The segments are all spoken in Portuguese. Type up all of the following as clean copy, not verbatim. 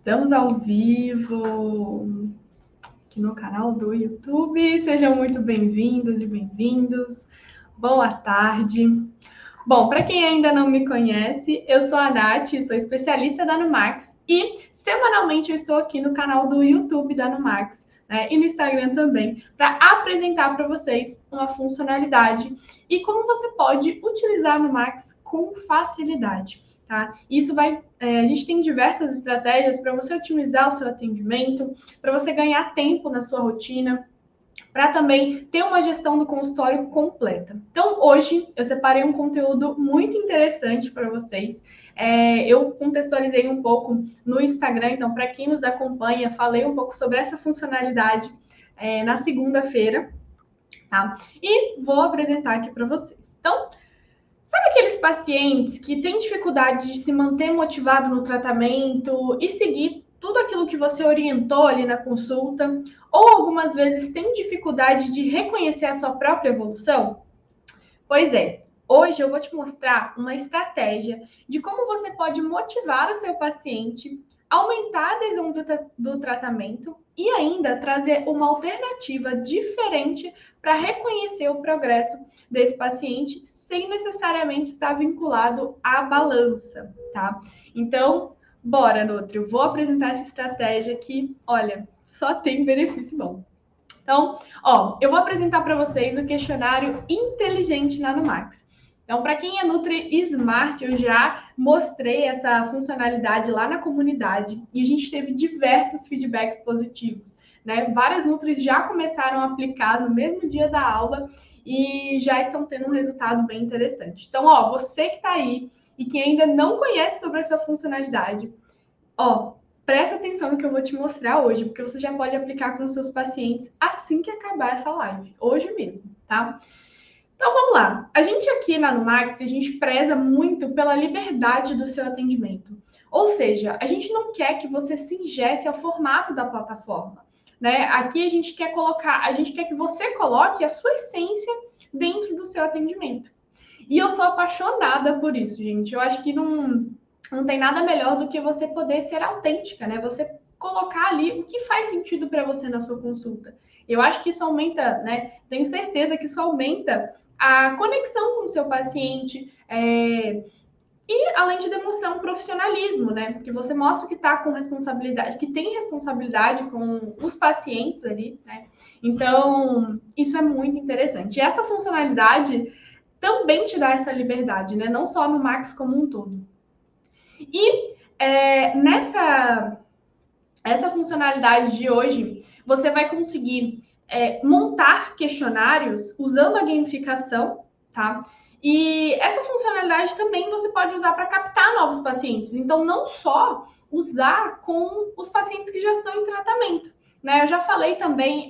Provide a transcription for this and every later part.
Estamos ao vivo aqui no canal do YouTube. Sejam muito bem-vindos e bem-vindos. Boa tarde. Bom, para quem ainda não me conhece, eu sou a Nath, sou especialista da Numax e semanalmente eu estou aqui no canal do YouTube da Numax, né, e no Instagram também, para apresentar para vocês uma funcionalidade e como você pode utilizar a Numax com facilidade. Tá? Isso vai. A gente tem diversas estratégias para você otimizar o seu atendimento, para você ganhar tempo na sua rotina, para também ter uma gestão do consultório completa. Então, hoje eu separei um conteúdo muito interessante para vocês. Eu contextualizei um pouco no Instagram, então, para quem nos acompanha, falei um pouco sobre essa funcionalidade na segunda-feira, tá? E vou apresentar aqui para vocês. Então, sabe aqueles pacientes que têm dificuldade de se manter motivado no tratamento e seguir tudo aquilo que você orientou ali na consulta? Ou algumas vezes tem dificuldade de reconhecer a sua própria evolução? Pois é, hoje eu vou te mostrar uma estratégia de como você pode motivar o seu paciente, aumentar a adesão do tratamento e ainda trazer uma alternativa diferente para reconhecer o progresso desse paciente sem necessariamente estar vinculado à balança, tá? Então, bora, Nutri, vou apresentar essa estratégia que, olha, só tem benefício bom. Então, eu vou apresentar para vocês o questionário inteligente na Numax. Então, para quem é Nutri Smart, eu já mostrei essa funcionalidade lá na comunidade e a gente teve diversos feedbacks positivos, né? Várias Nutris já começaram a aplicar no mesmo dia da aula e já estão tendo um resultado bem interessante. Então, você que está aí e que ainda não conhece sobre essa funcionalidade, presta atenção no que eu vou te mostrar hoje, porque você já pode aplicar com os seus pacientes assim que acabar essa live, hoje mesmo, tá? Então vamos lá. A gente aqui na Numax, a gente preza muito pela liberdade do seu atendimento. Ou seja, a gente não quer que você se ingesse ao formato da plataforma, né? Aqui a gente quer que você coloque a sua essência dentro do seu atendimento. E eu sou apaixonada por isso, gente. Eu acho que não tem nada melhor do que você poder ser autêntica, né? Você colocar ali o que faz sentido para você na sua consulta. Eu acho que isso aumenta, né? Tenho certeza que isso aumenta a conexão com o seu paciente, e além de demonstrar um profissionalismo, né? Porque você mostra que está com responsabilidade, que tem responsabilidade com os pacientes ali, né? Então, isso é muito interessante. E essa funcionalidade também te dá essa liberdade, né? Não só no Max como um todo. E essa funcionalidade de hoje, você vai conseguir montar questionários usando a gamificação, tá? E essa funcionalidade também você pode usar para captar novos pacientes. Então, não só usar com os pacientes que já estão em tratamento, né? Eu já falei também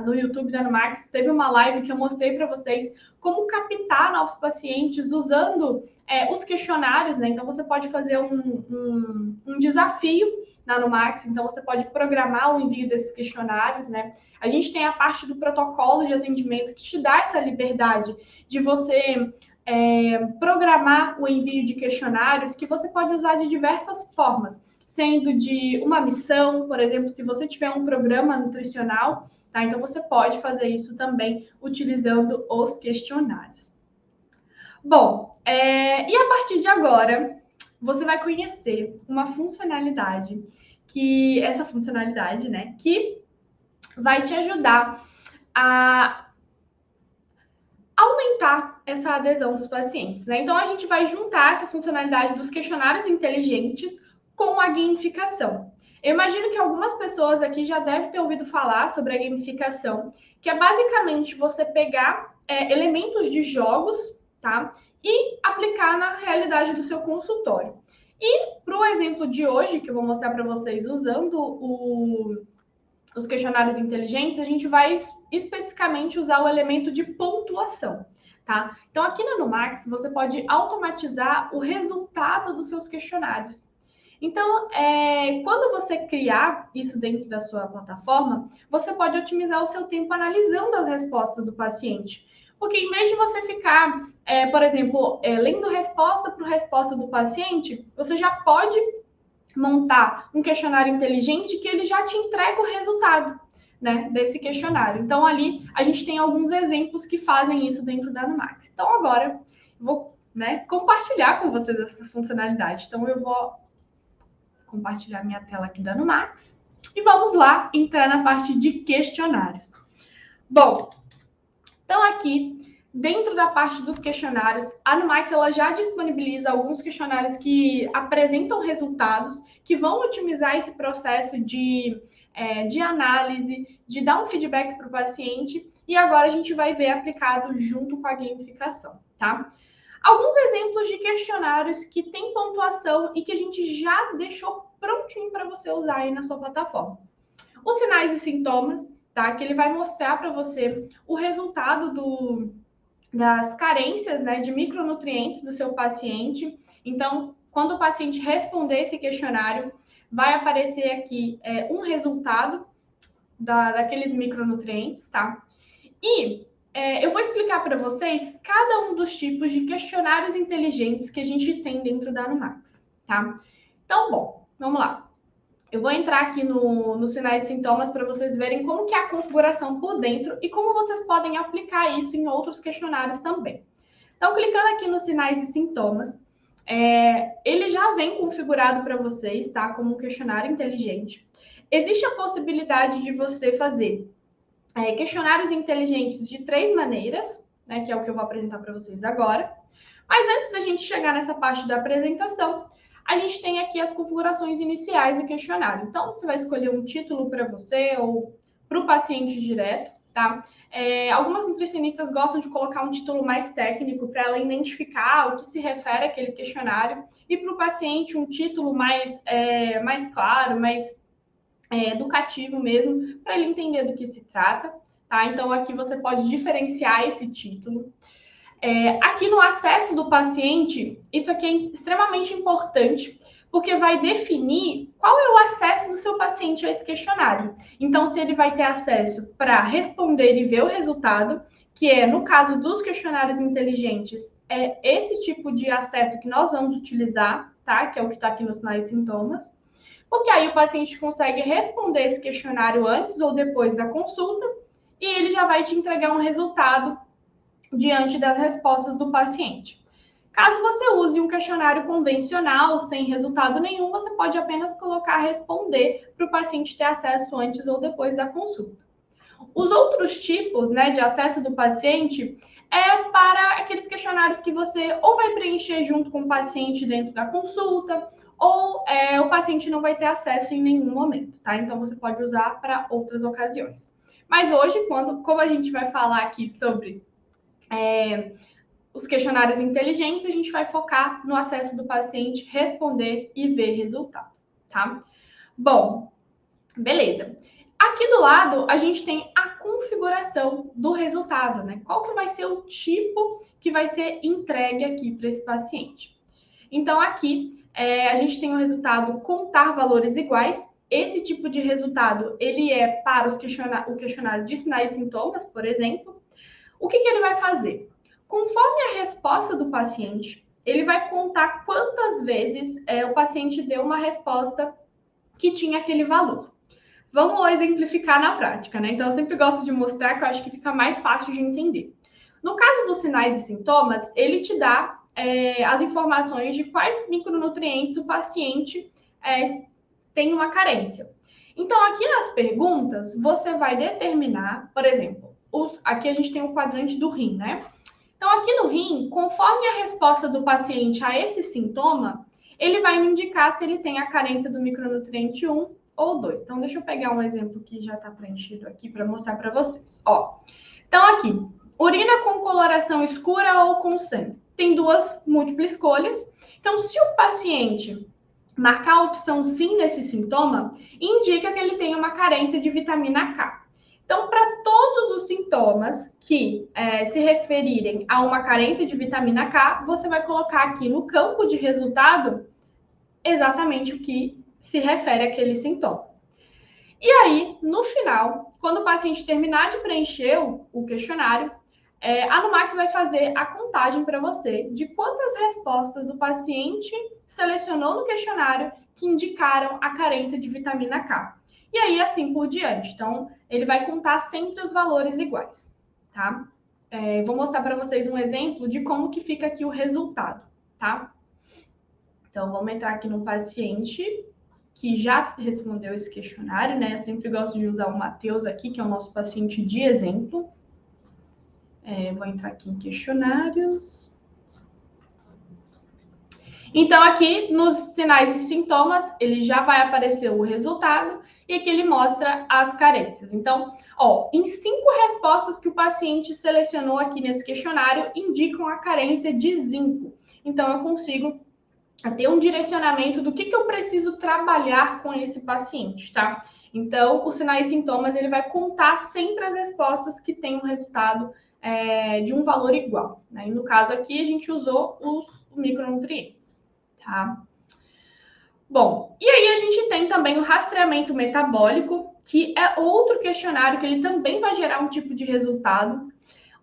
no YouTube da Numax, teve uma live que eu mostrei para vocês como captar novos pacientes usando os questionários, né? Então, você pode fazer um desafio na Numax, então você pode programar o envio desses questionários, né? A gente tem a parte do protocolo de atendimento que te dá essa liberdade de você programar o envio de questionários que você pode usar de diversas formas, sendo de uma missão, por exemplo, se você tiver um programa nutricional, tá? Então você pode fazer isso também utilizando os questionários. Bom, e a partir de agora, você vai conhecer uma funcionalidade né, que vai te ajudar a aumentar essa adesão dos pacientes, né? Então, a gente vai juntar essa funcionalidade dos questionários inteligentes com a gamificação. Eu imagino que algumas pessoas aqui já devem ter ouvido falar sobre a gamificação, que é basicamente você pegar elementos de jogos, tá? E aplicar na realidade do seu consultório. E para o exemplo de hoje, que eu vou mostrar para vocês usando os questionários inteligentes, a gente vai especificamente usar o elemento de pontuação, tá? Então, aqui na Numax, você pode automatizar o resultado dos seus questionários. Então, quando você criar isso dentro da sua plataforma, você pode otimizar o seu tempo analisando as respostas do paciente. Porque em vez de você ficar, por exemplo, lendo resposta por resposta do paciente, você já pode montar um questionário inteligente que ele já te entrega o resultado, né, desse questionário. Então, ali a gente tem alguns exemplos que fazem isso dentro da Numax. Então, agora eu vou, né, compartilhar com vocês essa funcionalidade. Então, eu vou compartilhar minha tela aqui da Numax e vamos lá entrar na parte de questionários. Bom, então aqui, dentro da parte dos questionários, a Numax ela já disponibiliza alguns questionários que apresentam resultados que vão otimizar esse processo de análise, de dar um feedback para o paciente, e agora a gente vai ver aplicado junto com a gamificação, tá? Alguns exemplos de questionários que têm pontuação e que a gente já deixou prontinho para você usar aí na sua plataforma. Os sinais e sintomas, tá? Que ele vai mostrar para você o resultado das carências, né, de micronutrientes do seu paciente. Então, quando o paciente responder esse questionário, vai aparecer aqui um resultado daqueles micronutrientes, tá? E eu vou explicar para vocês cada um dos tipos de questionários inteligentes que a gente tem dentro da Numax, tá? Então, bom, vamos lá. Eu vou entrar aqui nos sinais e sintomas para vocês verem como que é a configuração por dentro e como vocês podem aplicar isso em outros questionários também. Então, clicando aqui nos sinais e sintomas, ele já vem configurado para vocês, tá? Como um questionário inteligente. Existe a possibilidade de você fazer questionários inteligentes de 3 maneiras, né? Que é o que eu vou apresentar para vocês agora. Mas antes da gente chegar nessa parte da apresentação, a gente tem aqui as configurações iniciais do questionário. Então, você vai escolher um título para você ou para o paciente direto, tá? Algumas nutricionistas gostam de colocar um título mais técnico para ela identificar ao que se refere aquele questionário e para o paciente um título mais claro, mais educativo mesmo, para ele entender do que se trata, tá? Então, aqui você pode diferenciar esse título. Aqui no acesso do paciente, isso aqui é extremamente importante, porque vai definir qual é o acesso do seu paciente a esse questionário. Então, se ele vai ter acesso para responder e ver o resultado, que é, no caso dos questionários inteligentes, é esse tipo de acesso que nós vamos utilizar, tá? Que é o que está aqui nos sinais e sintomas. Porque aí o paciente consegue responder esse questionário antes ou depois da consulta e ele já vai te entregar um resultado diante das respostas do paciente. Caso você use um questionário convencional, sem resultado nenhum, você pode apenas colocar responder para o paciente ter acesso antes ou depois da consulta. Os outros tipos, né, de acesso do paciente é para aqueles questionários que você ou vai preencher junto com o paciente dentro da consulta, ou o paciente não vai ter acesso em nenhum momento, tá? Então, você pode usar para outras ocasiões. Mas hoje, como a gente vai falar aqui sobre os questionários inteligentes, a gente vai focar no acesso do paciente, responder e ver resultado, tá? Bom, beleza. Aqui do lado, a gente tem a configuração do resultado, né? Qual que vai ser o tipo que vai ser entregue aqui para esse paciente. Então, aqui, a gente tem o resultado contar valores iguais. Esse tipo de resultado, ele é para o questionário de sinais e sintomas, por exemplo. O que ele vai fazer? Conforme a resposta do paciente, ele vai contar quantas vezes o paciente deu uma resposta que tinha aquele valor. Vamos exemplificar na prática, né? Então, eu sempre gosto de mostrar que eu acho que fica mais fácil de entender. No caso dos sinais e sintomas, ele te dá as informações de quais micronutrientes o paciente tem uma carência. Então, aqui nas perguntas, você vai determinar, por exemplo, aqui a gente tem o quadrante do rim, né? Então, aqui no rim, conforme a resposta do paciente a esse sintoma, ele vai me indicar se ele tem a carência do micronutriente 1 ou 2. Então, deixa eu pegar um exemplo que já está preenchido aqui para mostrar para vocês. Ó, então, aqui, urina com coloração escura ou com sangue. Tem duas múltiplas escolhas. Então, se o paciente marcar a opção sim nesse sintoma, indica que ele tem uma carência de vitamina K. Então, para todos os sintomas que se referirem a uma carência de vitamina K, você vai colocar aqui no campo de resultado exatamente o que se refere àquele sintoma. E aí, no final, quando o paciente terminar de preencher o questionário, a Numax vai fazer a contagem para você de quantas respostas o paciente selecionou no questionário que indicaram a carência de vitamina K. E aí, assim por diante. Então, ele vai contar sempre os valores iguais, tá? Vou mostrar para vocês um exemplo de como que fica aqui o resultado, tá? Então, vamos entrar aqui no paciente que já respondeu esse questionário, né? Eu sempre gosto de usar o Matheus aqui, que é o nosso paciente de exemplo. Vou entrar aqui em questionários. Então, aqui nos sinais e sintomas, ele já vai aparecer o resultado e aqui ele mostra as carências. Então, em 5 respostas que o paciente selecionou aqui nesse questionário, indicam a carência de zinco. Então, eu consigo ter um direcionamento do que eu preciso trabalhar com esse paciente, tá? Então, os sinais e sintomas, ele vai contar sempre as respostas que têm um resultado de um valor igual, né? E no caso aqui, a gente usou os micronutrientes, tá? Bom, e aí a gente tem também o rastreamento metabólico, que é outro questionário que ele também vai gerar um tipo de resultado.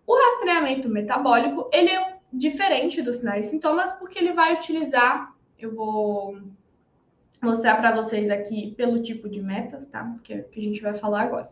O rastreamento metabólico, ele é diferente dos sinais e sintomas, porque ele vai utilizar, eu vou mostrar para vocês aqui pelo tipo de metas, tá? Que a gente vai falar agora.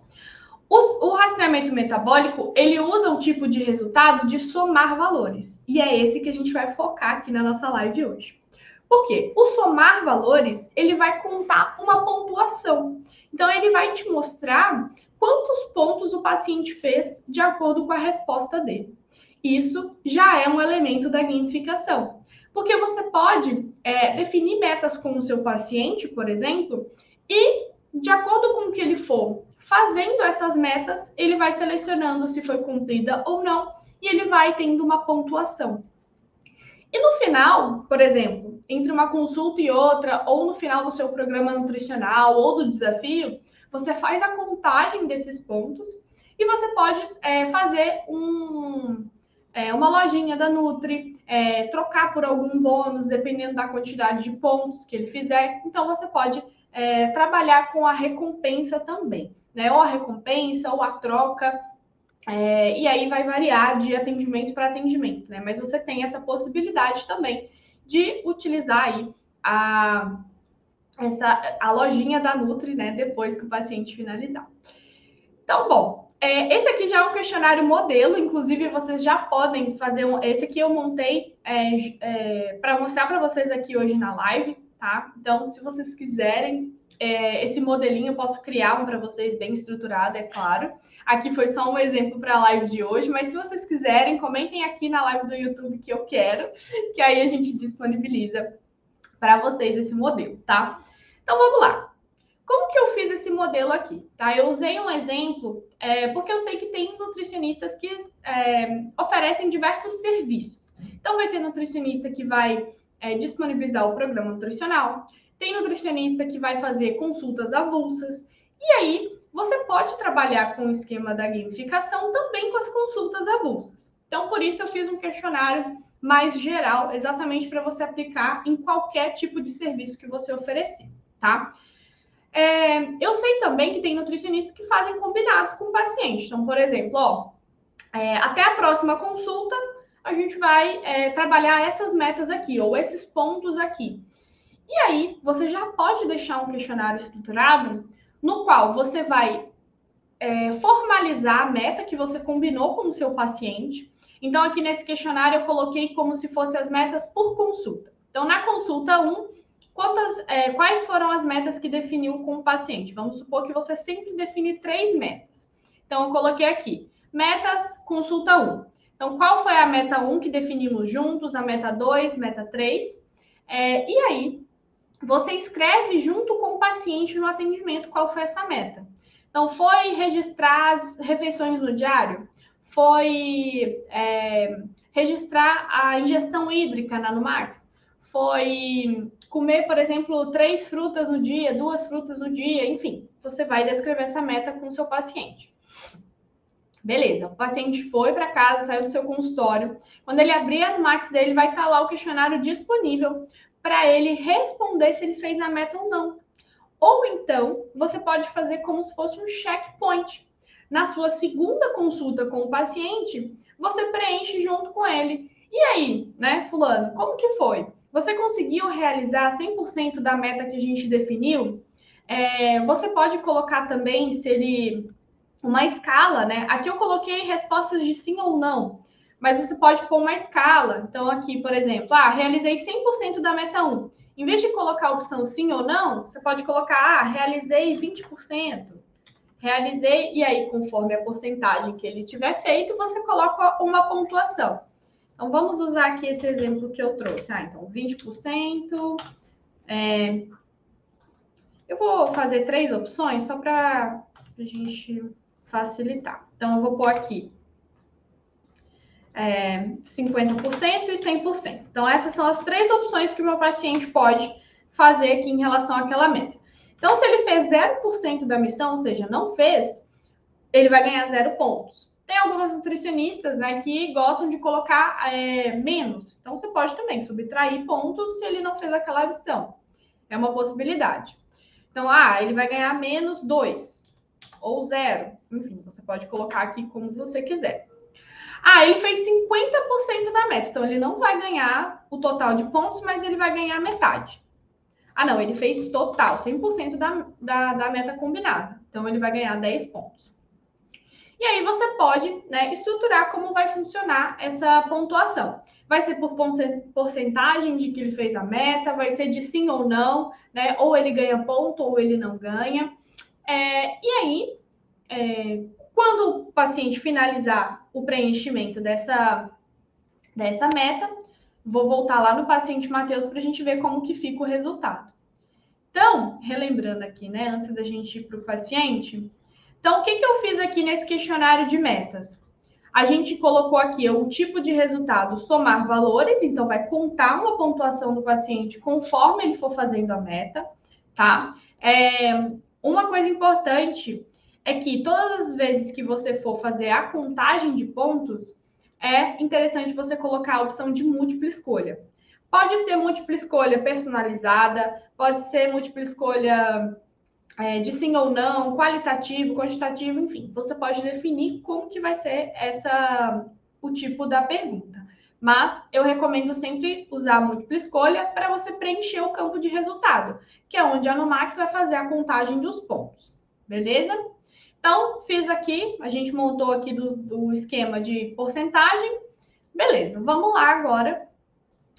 O rastreamento metabólico, ele usa o tipo de resultado de somar valores. E é esse que a gente vai focar aqui na nossa live hoje. Por quê? O somar valores, ele vai contar uma pontuação. Então, ele vai te mostrar quantos pontos o paciente fez de acordo com a resposta dele. Isso já é um elemento da gamificação. Porque você pode definir metas com o seu paciente, por exemplo, e de acordo com o que ele for fazendo essas metas, ele vai selecionando se foi cumprida ou não, e ele vai tendo uma pontuação. E no final, por exemplo, entre uma consulta e outra, ou no final do seu programa nutricional, ou do desafio, você faz a contagem desses pontos e você pode fazer uma lojinha da Nutri, trocar por algum bônus, dependendo da quantidade de pontos que ele fizer. Então, você pode trabalhar com a recompensa também, né? Ou a recompensa, ou a troca. E aí vai variar de atendimento para atendimento, né? Mas você tem essa possibilidade também de utilizar aí a lojinha da Nutri, né? Depois que o paciente finalizar. Então, bom, esse aqui já é um questionário modelo, inclusive vocês já podem fazer esse aqui eu montei para mostrar para vocês aqui hoje na live, tá? Então, se vocês quiserem esse modelinho, eu posso criar um para vocês bem estruturado, é claro. Aqui foi só um exemplo para a live de hoje, mas se vocês quiserem, comentem aqui na live do YouTube que eu quero, que aí a gente disponibiliza para vocês esse modelo, tá? Então, vamos lá. Como que eu fiz esse modelo aqui? Tá? Eu usei um exemplo porque eu sei que tem nutricionistas que oferecem diversos serviços. Então, vai ter nutricionista que vai disponibilizar o programa nutricional, tem nutricionista que vai fazer consultas avulsas, e aí você pode trabalhar com o esquema da gamificação também com as consultas avulsas. Então, por isso eu fiz um questionário mais geral, exatamente para você aplicar em qualquer tipo de serviço que você oferecer, tá? Eu sei também que tem nutricionistas que fazem combinados com o paciente. Então, por exemplo, até a próxima consulta, a gente vai trabalhar essas metas aqui, ou esses pontos aqui. E aí, você já pode deixar um questionário estruturado no qual você vai formalizar a meta que você combinou com o seu paciente. Então, aqui nesse questionário, eu coloquei como se fossem as metas por consulta. Então, na consulta 1, quais foram as metas que definiu com o paciente? Vamos supor que você sempre define 3 metas. Então, eu coloquei aqui, metas, consulta 1. Então, qual foi a meta 1 que definimos juntos, a meta 2, meta 3? E aí, você escreve junto com o paciente no atendimento qual foi essa meta. Então, foi registrar as refeições no diário? Foi registrar a ingestão hídrica na Numax? Foi comer, por exemplo, 3 frutas no dia, 2 frutas no dia, enfim. Você vai descrever essa meta com o seu paciente. Beleza, o paciente foi para casa, saiu do seu consultório. Quando ele abrir a Numax dele, vai estar lá o questionário disponível para ele responder se ele fez a meta ou não. Ou então, você pode fazer como se fosse um checkpoint. Na sua segunda consulta com o paciente, você preenche junto com ele. E aí, né, fulano, como que foi? você conseguiu realizar 100% da meta que a gente definiu? Você pode colocar também, se ele uma escala, né? Aqui eu coloquei respostas de sim ou não, mas você pode pôr uma escala. Então, aqui, por exemplo, realizei 100% da meta 1. Em vez de colocar a opção sim ou não, você pode colocar, realizei 20%. Realizei, e aí, conforme a porcentagem que ele tiver feito, você coloca uma pontuação. Então, vamos usar aqui esse exemplo que eu trouxe. Então, 20%. Eu vou fazer 3 opções só para a gente facilitar. Então, eu vou pôr aqui 50% e 100%. Então, essas são as 3 opções que o meu paciente pode fazer aqui em relação àquela meta. Então, se ele fez 0% da missão, ou seja, não fez, ele vai ganhar 0 pontos. Tem algumas nutricionistas, né, que gostam de colocar menos. Então, você pode também subtrair pontos se ele não fez aquela missão. É uma possibilidade. Então, ele vai ganhar menos 2 ou 0. Enfim, você pode colocar aqui como você quiser. Ele fez 50% da meta. Então, ele não vai ganhar o total de pontos, mas ele vai ganhar metade. Não, ele fez total, 100% da meta combinada. Então, ele vai ganhar 10 pontos. E aí, você pode, né, estruturar como vai funcionar essa pontuação. Vai ser por porcentagem de que ele fez a meta, vai ser de sim ou não, né? Ou ele ganha ponto ou ele não ganha. E aí, quando o paciente finalizar o preenchimento dessa meta, vou voltar lá no paciente Matheus para a gente ver como que fica o resultado. Então, relembrando aqui, né, antes da gente ir para o paciente, então, o que eu fiz aqui nesse questionário de metas? A gente colocou aqui o tipo de resultado, somar valores, então vai contar uma pontuação do paciente conforme ele for fazendo a meta, tá? Uma coisa importante é que todas as vezes que você for fazer a contagem de pontos, é interessante você colocar a opção de múltipla escolha. Pode ser múltipla escolha personalizada, pode ser múltipla escolha de sim ou não, qualitativo, quantitativo, enfim. Você pode definir como que vai ser o tipo da pergunta. Mas eu recomendo sempre usar a múltipla escolha para você preencher o campo de resultado, que é onde a Numax vai fazer a contagem dos pontos. Beleza? Então, fiz aqui, a gente montou aqui do esquema de porcentagem. Beleza, vamos lá agora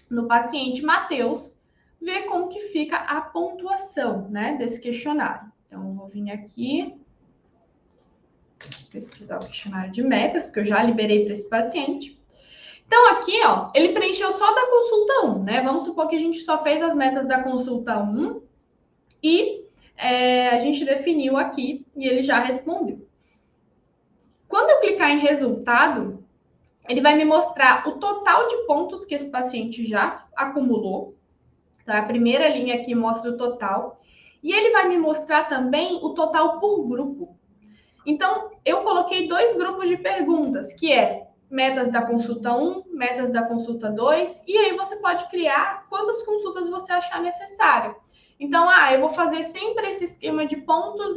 no paciente Matheus, ver como que fica a pontuação, né, desse questionário. Então, eu vou vir aqui, pesquisar o questionário de metas, porque eu já liberei para esse paciente. Então, aqui, ele preencheu só da consulta 1, né? Vamos supor que a gente só fez as metas da consulta 1 e a gente definiu aqui e ele já respondeu. Quando eu clicar em resultado, ele vai me mostrar o total de pontos que esse paciente já acumulou. Tá? A primeira linha aqui mostra o total. E ele vai me mostrar também o total por grupo. Então, eu coloquei 2 grupos de perguntas, que é metas da consulta 1, metas da consulta 2, e aí você pode criar quantas consultas você achar necessário. Então, eu vou fazer sempre esse esquema de pontos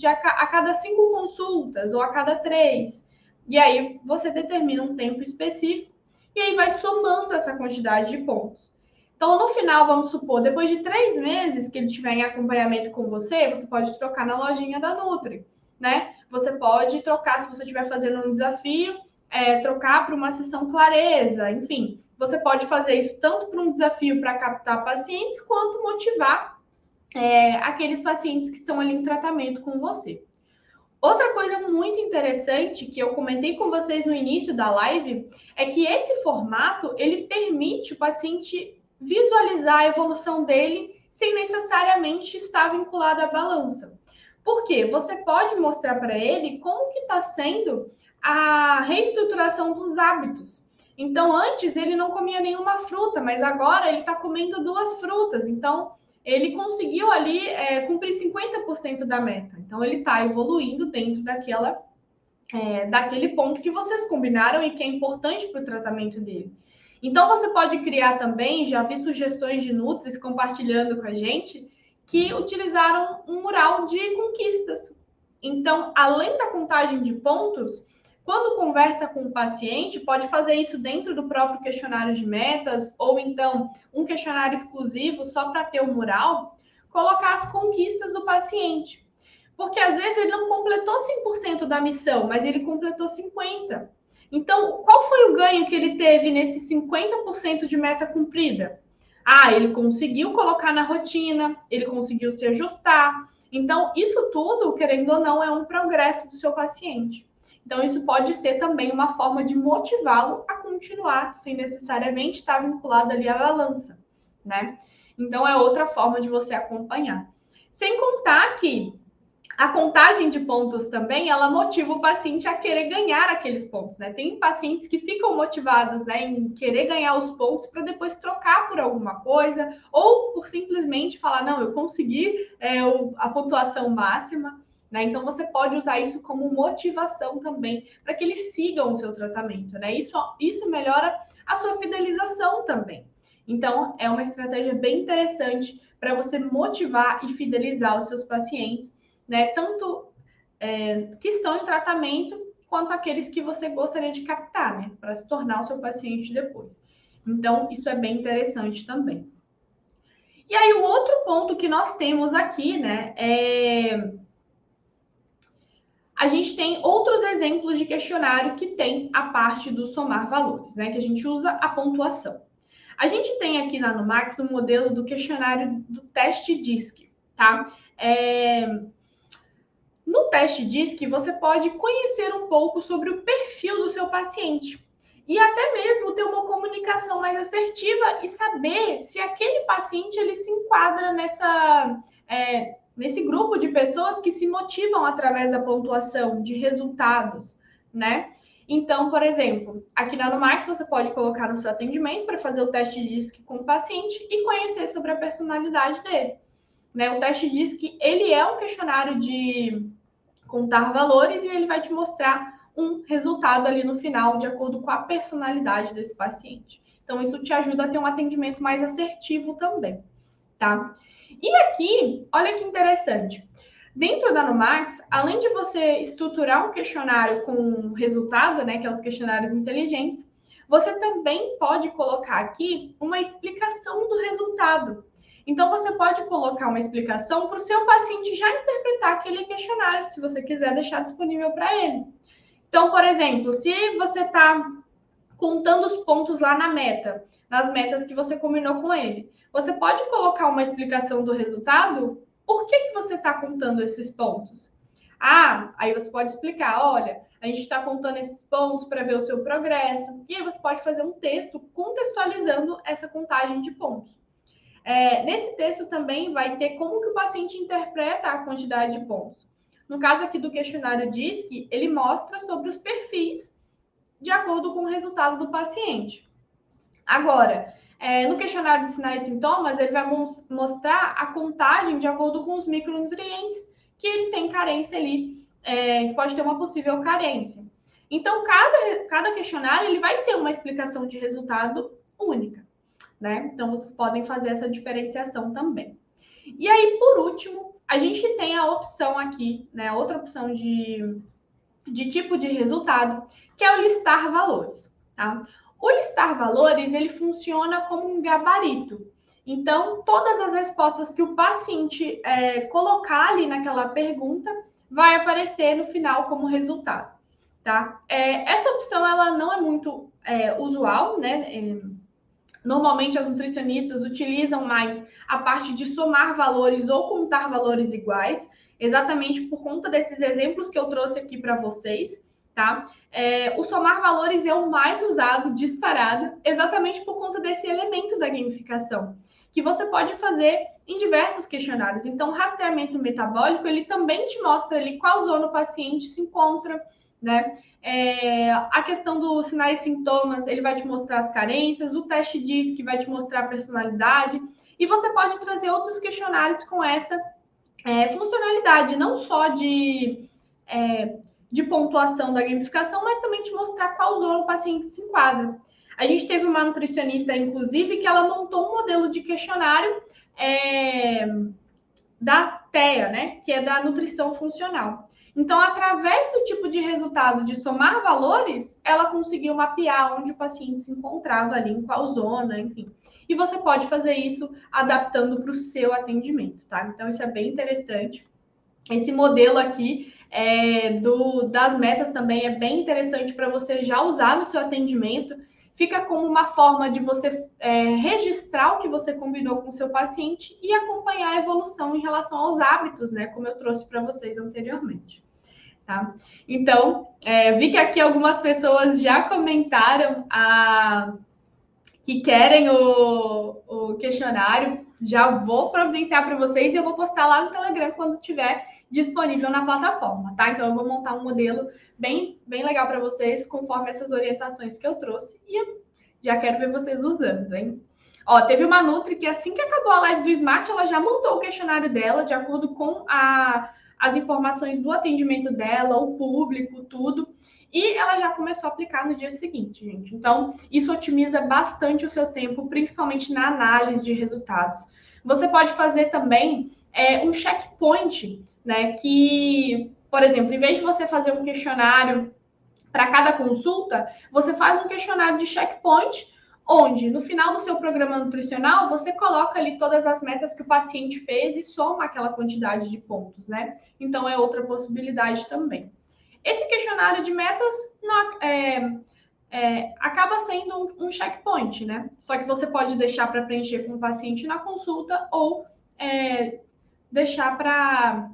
a cada 5 consultas ou a cada 3. E aí você determina um tempo específico e aí vai somando essa quantidade de pontos. Então, no final, vamos supor, depois de 3 meses que ele estiver em acompanhamento com você, você pode trocar na lojinha da Nutri, né? Você pode trocar, se você estiver fazendo um desafio, trocar para uma sessão clareza, enfim. Você pode fazer isso tanto para um desafio para captar pacientes, quanto motivar aqueles pacientes que estão ali em tratamento com você. Outra coisa muito interessante que eu comentei com vocês no início da live é que esse formato, ele permite o paciente visualizar a evolução dele sem necessariamente estar vinculado à balança. Por quê? Você pode mostrar para ele como que está sendo a reestruturação dos hábitos. Então, antes ele não comia nenhuma fruta, mas agora ele está comendo 2 frutas. Então, ele conseguiu ali cumprir 50% da meta. Então, ele está evoluindo dentro daquele ponto que vocês combinaram e que é importante para o tratamento dele. Então, você pode criar também, já vi sugestões de Nutris compartilhando com a gente, que utilizaram um mural de conquistas. Então, além da contagem de pontos, Quando conversa com o paciente, pode fazer isso dentro do próprio questionário de metas, ou então um questionário exclusivo só para ter o mural, colocar as conquistas do paciente. Porque às vezes ele não completou 100% da missão, mas ele completou 50%. Então, qual foi o ganho que ele teve nesse 50% de meta cumprida? Ah, ele conseguiu colocar na rotina, ele conseguiu se ajustar. Então, isso tudo, querendo ou não, é um progresso do seu paciente. Então, isso pode ser também uma forma de motivá-lo a continuar, sem necessariamente estar vinculado ali à balança, né? Então, é outra forma de você acompanhar. Sem contar que a contagem de pontos também, ela motiva o paciente a querer ganhar aqueles pontos, né? Tem pacientes que ficam motivados, né, em querer ganhar os pontos para depois trocar por alguma coisa, ou por simplesmente falar, não, eu consegui a pontuação máxima, né? Então você pode usar isso como motivação também para que eles sigam o seu tratamento, né? Isso melhora a sua fidelização também. Então, é uma estratégia bem interessante para você motivar e fidelizar os seus pacientes, né? Tanto que estão em tratamento, quanto aqueles que você gostaria de captar, né? Para se tornar o seu paciente depois. Então, isso é bem interessante também. E aí, o outro ponto que nós temos aqui, né? A gente tem outros exemplos de questionário que tem a parte do somar valores, né? Que a gente usa a pontuação. A gente tem aqui na Numax um modelo do questionário do teste DISC, tá? No teste DISC, você pode conhecer um pouco sobre o perfil do seu paciente e até mesmo ter uma comunicação mais assertiva e saber se aquele paciente ele se enquadra nesse grupo de pessoas que se motivam através da pontuação de resultados, né? Então, por exemplo, aqui na Numax você pode colocar no seu atendimento para fazer o teste DISC com o paciente e conhecer sobre a personalidade dele, né? O teste DISC, ele é um questionário de contar valores e ele vai te mostrar um resultado ali no final, de acordo com a personalidade desse paciente. Então, isso te ajuda a ter um atendimento mais assertivo também, tá? E aqui, olha que interessante. Dentro da Numax, além de você estruturar um questionário com resultado, né, que é os questionários inteligentes, você também pode colocar aqui uma explicação do resultado. Então, você pode colocar uma explicação para o seu paciente já interpretar aquele questionário, se você quiser deixar disponível para ele. Então, por exemplo, se você está contando os pontos lá na meta, nas metas que você combinou com ele, você pode colocar uma explicação do resultado. Por que você está contando esses pontos? Ah, aí você pode explicar, olha, a gente está contando esses pontos para ver o seu progresso. E aí você pode fazer um texto contextualizando essa contagem de pontos. Nesse texto também vai ter como que o paciente interpreta a quantidade de pontos. No caso aqui do questionário DISC, ele mostra sobre os perfis de acordo com o resultado do paciente. Agora, no questionário de sinais e sintomas, ele vai mostrar a contagem de acordo com os micronutrientes que ele tem carência ali, que pode ter uma possível carência. Então, cada questionário ele vai ter uma explicação de resultado única, né? Então, vocês podem fazer essa diferenciação também. E aí, por último, a gente tem a opção aqui, né? Outra opção de tipo de resultado, que é o listar valores, tá? O listar valores, ele funciona como um gabarito. Então, todas as respostas que o paciente colocar ali naquela pergunta vai aparecer no final como resultado, tá? Essa opção, ela não é muito usual, né? Normalmente, as nutricionistas utilizam mais a parte de somar valores ou contar valores iguais, exatamente por conta desses exemplos que eu trouxe aqui para vocês, tá? O somar valores é o mais usado, disparado, exatamente por conta desse elemento da gamificação, que você pode fazer em diversos questionários. Então, o rastreamento metabólico, ele também te mostra ali qual zona o paciente se encontra, né? A questão dos sinais e sintomas, ele vai te mostrar as carências, o teste DISC vai te mostrar a personalidade, e você pode trazer outros questionários com essa funcionalidade, não só de pontuação da gamificação, mas também te mostrar qual zona o paciente se enquadra. A gente teve uma nutricionista, inclusive, que ela montou um modelo de questionário da TEA, né, que é da nutrição funcional. Então, através do tipo de resultado de somar valores, ela conseguiu mapear onde o paciente se encontrava ali, em qual zona, enfim. E você pode fazer isso adaptando para o seu atendimento, tá? Então, isso é bem interessante. Esse modelo aqui das metas também é bem interessante para você já usar no seu atendimento. Fica como uma forma de você registrar o que você combinou com o seu paciente e acompanhar a evolução em relação aos hábitos, né? Como eu trouxe para vocês anteriormente. Tá? Então, vi que aqui algumas pessoas já comentaram que querem o questionário. Já vou providenciar para vocês e eu vou postar lá no Telegram quando tiver disponível na plataforma, tá? Então, eu vou montar um modelo bem legal para vocês, conforme essas orientações que eu trouxe. E eu já quero ver vocês usando, hein? Ó, teve uma Nutri que assim que acabou a live do Smart, ela já montou o questionário dela, de acordo com as informações do atendimento dela, o público, tudo. E ela já começou a aplicar no dia seguinte, gente. Então, isso otimiza bastante o seu tempo, principalmente na análise de resultados. Você pode fazer também um checkpoint, né? Que, por exemplo, em vez de você fazer um questionário para cada consulta, você faz um questionário de checkpoint, onde no final do seu programa nutricional você coloca ali todas as metas que o paciente fez e soma aquela quantidade de pontos, né? Então é outra possibilidade também. Esse questionário de metas acaba sendo um checkpoint, né? Só que você pode deixar para preencher com o paciente na consulta ou deixar para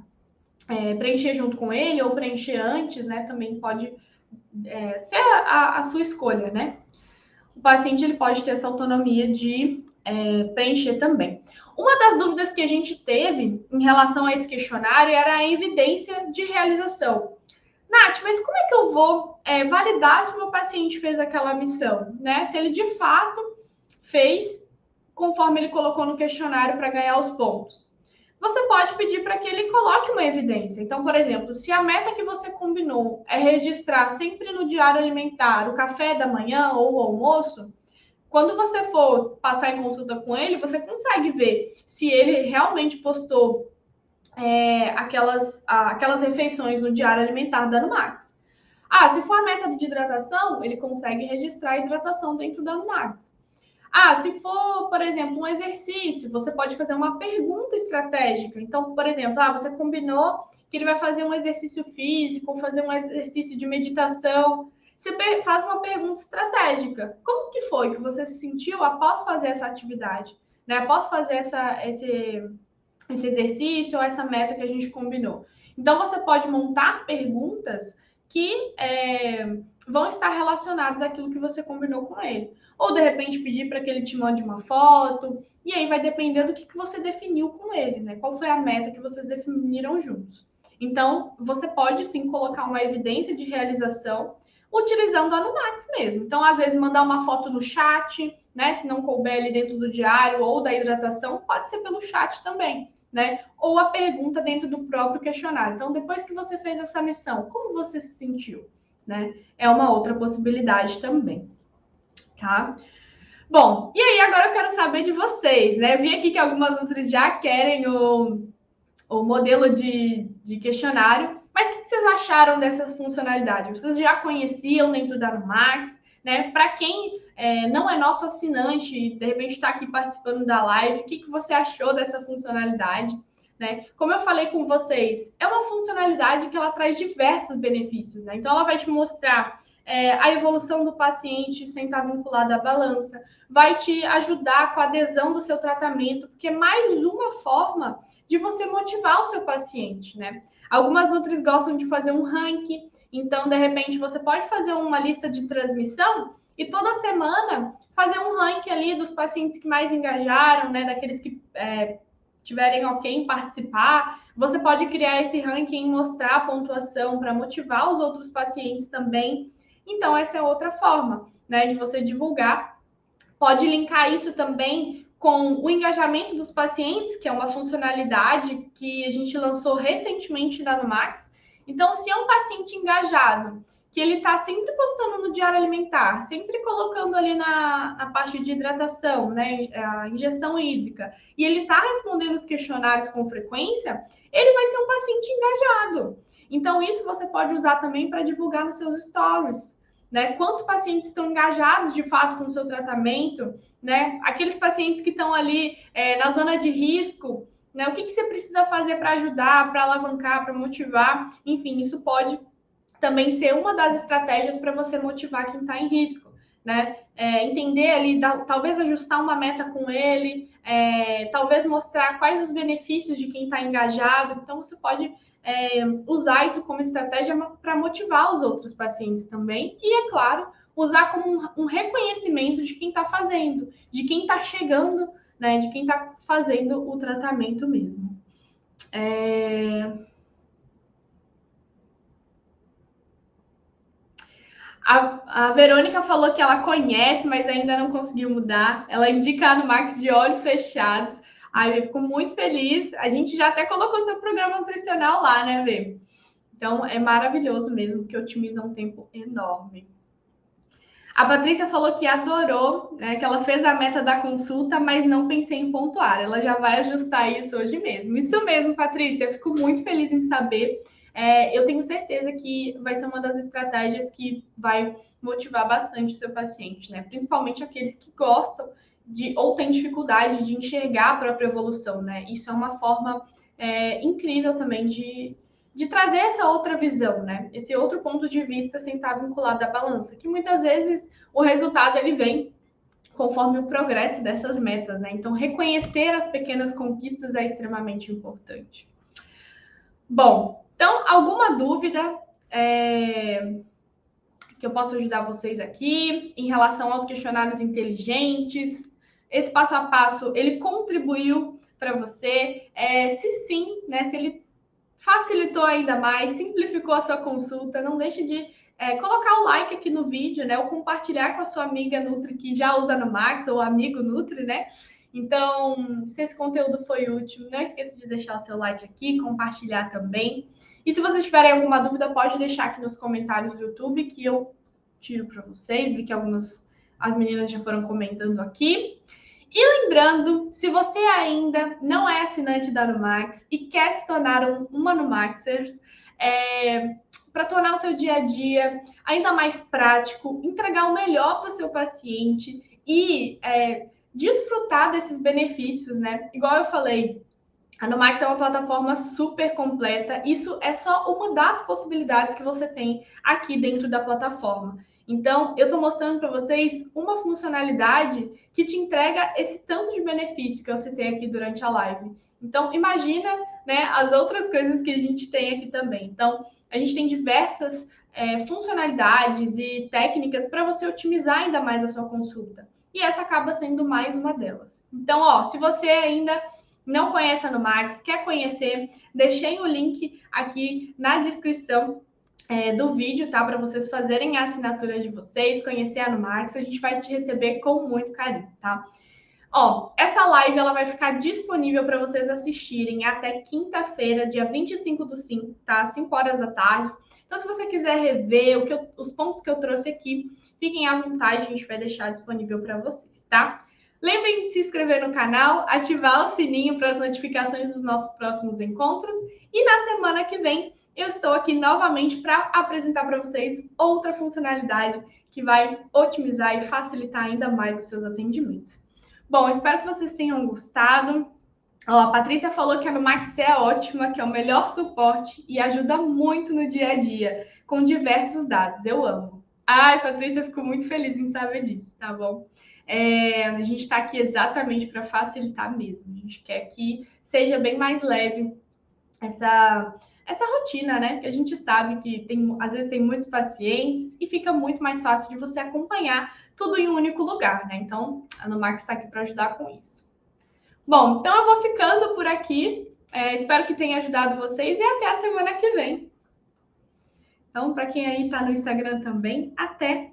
preencher junto com ele ou preencher antes, né? Também pode ser a sua escolha, né? O paciente ele pode ter essa autonomia de preencher também. Uma das dúvidas que a gente teve em relação a esse questionário era a evidência de realização. Nath, mas como é que eu vou validar se o meu paciente fez aquela missão, né? Se ele de fato fez conforme ele colocou no questionário para ganhar os pontos. Você pode pedir para que ele coloque uma evidência. Então, por exemplo, se a meta que você combinou é registrar sempre no diário alimentar o café da manhã ou o almoço, quando você for passar em consulta com ele, você consegue ver se ele realmente postou aquelas refeições no diário alimentar da Numax. Se for a meta de hidratação, ele consegue registrar a hidratação dentro da Numax. Se for, por exemplo, um exercício, você pode fazer uma pergunta estratégica. Então, por exemplo, você combinou que ele vai fazer um exercício físico, fazer um exercício de meditação. Você faz uma pergunta estratégica. Como que foi que você se sentiu após fazer essa atividade? Né? Após fazer esse exercício ou essa meta que a gente combinou. Então, você pode montar perguntas que vão estar relacionadas àquilo que você combinou com ele. Ou, de repente, pedir para que ele te mande uma foto. E aí vai depender do que você definiu com ele, né? Qual foi a meta que vocês definiram juntos. Então, você pode, sim, colocar uma evidência de realização utilizando a Numax mesmo. Então, às vezes, mandar uma foto no chat, né? Se não couber ali dentro do diário ou da hidratação, pode ser pelo chat também, né? Ou a pergunta dentro do próprio questionário. Então, depois que você fez essa missão, como você se sentiu? Né? É uma outra possibilidade também. Tá? Bom, e aí agora eu quero saber de vocês, né? Vi aqui que algumas outras já querem o modelo de questionário, mas o que vocês acharam dessa funcionalidade? Vocês já conheciam dentro da Numax, né? Para quem não é nosso assinante e de repente está aqui participando da live, o que você achou dessa funcionalidade? Né? Como eu falei com vocês, é uma funcionalidade que ela traz diversos benefícios, né? Então ela vai te mostrar a evolução do paciente sem estar vinculada à balança, vai te ajudar com a adesão do seu tratamento, porque é mais uma forma de você motivar o seu paciente, né? Algumas nutris gostam de fazer um ranking, então, de repente, você pode fazer uma lista de transmissão e toda semana fazer um ranking ali dos pacientes que mais engajaram, né? Daqueles que tiverem ok em participar. Você pode criar esse ranking e mostrar a pontuação para motivar os outros pacientes também. Então, essa é outra forma, né, de você divulgar. Pode linkar isso também com o engajamento dos pacientes, que é uma funcionalidade que a gente lançou recentemente na Numax. Então, se é um paciente engajado, que ele está sempre postando no diário alimentar, sempre colocando ali na parte de hidratação, né, a ingestão hídrica, e ele está respondendo os questionários com frequência, ele vai ser um paciente engajado. Então, isso você pode usar também para divulgar nos seus stories, né? Quantos pacientes estão engajados de fato com o seu tratamento, né? Aqueles pacientes que estão ali na zona de risco, né? O que você precisa fazer para ajudar, para alavancar, para motivar? Enfim, isso pode também ser uma das estratégias para você motivar quem está em risco, né? Entender ali, talvez ajustar uma meta com ele, talvez mostrar quais os benefícios de quem está engajado. Então, você pode usar isso como estratégia para motivar os outros pacientes também. E, é claro, usar como um reconhecimento de quem está fazendo, de quem está chegando, né? De quem está fazendo o tratamento mesmo. A Verônica falou que ela conhece, mas ainda não conseguiu mudar. Ela indica a Anumax de olhos fechados. Ai, eu fico muito feliz. A gente já até colocou seu programa nutricional lá, né, Vê? Então, é maravilhoso mesmo, porque otimiza um tempo enorme. A Patrícia falou que adorou, né, que ela fez a meta da consulta, mas não pensei em pontuar. Ela já vai ajustar isso hoje mesmo. Isso mesmo, Patrícia. Eu fico muito feliz em saber. Eu tenho certeza que vai ser uma das estratégias que vai motivar bastante o seu paciente, né? Principalmente aqueles que gostam de ou têm dificuldade de enxergar a própria evolução, né? Isso é uma forma incrível também de trazer essa outra visão, né? Esse outro ponto de vista sem estar vinculado à balança, que muitas vezes o resultado ele vem conforme o progresso dessas metas, né? Então, reconhecer as pequenas conquistas é extremamente importante. Bom, então, alguma dúvida que eu posso ajudar vocês aqui em relação aos questionários inteligentes? Esse passo a passo, ele contribuiu para você? Se sim, né? Se ele facilitou ainda mais, simplificou a sua consulta, não deixe de colocar o like aqui no vídeo, né? Ou compartilhar com a sua amiga Nutri que já usa Anumax, ou amigo Nutri, né? Então, se esse conteúdo foi útil, não esqueça de deixar o seu like aqui, compartilhar também. E se vocês tiverem alguma dúvida, pode deixar aqui nos comentários do YouTube, que eu tiro para vocês. Vi que as meninas já foram comentando aqui. E lembrando, se você ainda não é assinante da Anumax e quer se tornar um Anumaxer, para tornar o seu dia a dia ainda mais prático, entregar o melhor para o seu paciente e desfrutar desses benefícios, né? Igual eu falei, a Anumax é uma plataforma super completa. Isso é só uma das possibilidades que você tem aqui dentro da plataforma. Então, eu estou mostrando para vocês uma funcionalidade que te entrega esse tanto de benefício que eu citei aqui durante a live. Então, imagina, né, as outras coisas que a gente tem aqui também. Então, a gente tem diversas funcionalidades e técnicas para você otimizar ainda mais a sua consulta. E essa acaba sendo mais uma delas. Então, ó, se você ainda não conhece a Anumax, quer conhecer, deixei o link aqui na descrição do vídeo, tá? Para vocês fazerem a assinatura de vocês, conhecer a Anumax, a gente vai te receber com muito carinho, tá? Ó, essa live ela vai ficar disponível para vocês assistirem até quinta-feira, dia 25/5, tá? 5 horas da tarde. Então, se você quiser rever os pontos que eu trouxe aqui, fiquem à vontade, a gente vai deixar disponível para vocês, tá? Lembrem de se inscrever no canal, ativar o sininho para as notificações dos nossos próximos encontros. E na semana que vem, eu estou aqui novamente para apresentar para vocês outra funcionalidade que vai otimizar e facilitar ainda mais os seus atendimentos. Bom, espero que vocês tenham gostado. Ó, a Patrícia falou que a Anumax é ótima, que é o melhor suporte e ajuda muito no dia a dia, com diversos dados. Eu amo. Ai, Patrícia, eu fico muito feliz em saber disso, tá bom? A gente está aqui exatamente para facilitar mesmo. A gente quer que seja bem mais leve essa rotina, né? Que a gente sabe que às vezes tem muitos pacientes e fica muito mais fácil de você acompanhar tudo em um único lugar, né? Então, a Anumax está aqui para ajudar com isso. Bom, então eu vou ficando por aqui. Espero que tenha ajudado vocês e até a semana que vem. Então, para quem aí está no Instagram também, até